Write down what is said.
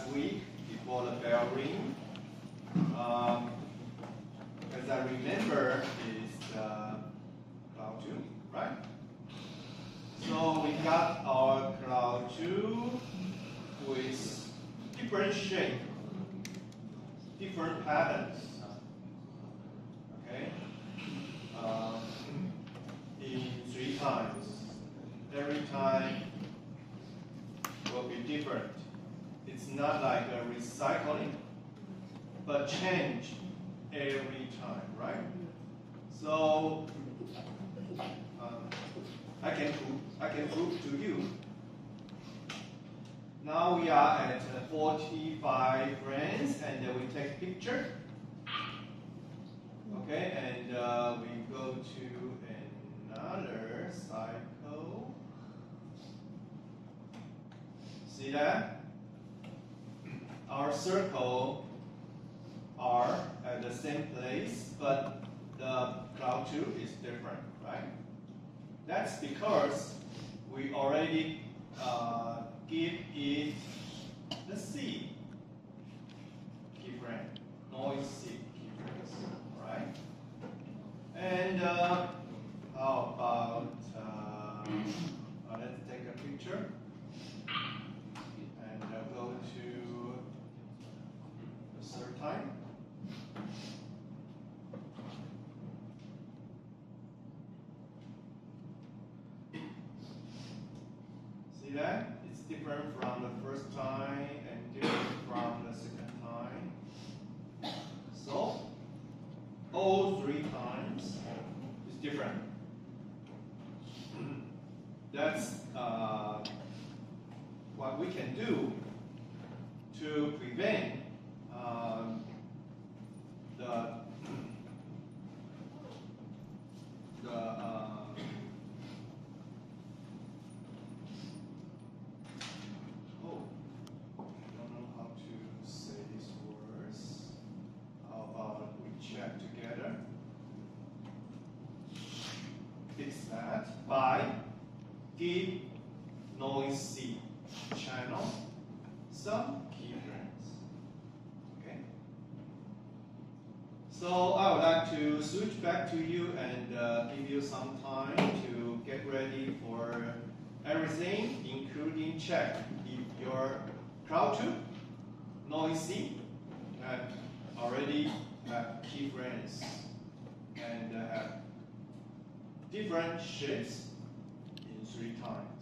last week before the bell ring. As I remember, is cloud 2, right? So we got our cloud 2 with different shape, different patterns. Okay, in 3 times. Every time will be different. It's not like a recycling, but change every time, right? So I can prove to you. Now we are at 45 frames, and we take picture. Okay, and we go to another cycle. See that? Our circle are at the same place, but the cloud 2 is different, right? That's because we already give it the C keyframe, noise C keyframes, right? And how about let's take a picture and go to the 3rd time. See that? It's different from the 1st time and different from the 2nd time. So, all 3 times is different. That's what we can do to prevent by give noisy channel some keyframes. Okay. So I would like to switch back to you and give you some time to get ready for everything, including check if your cloud 2 noisy and already have keyframes and have different shapes in 3 times.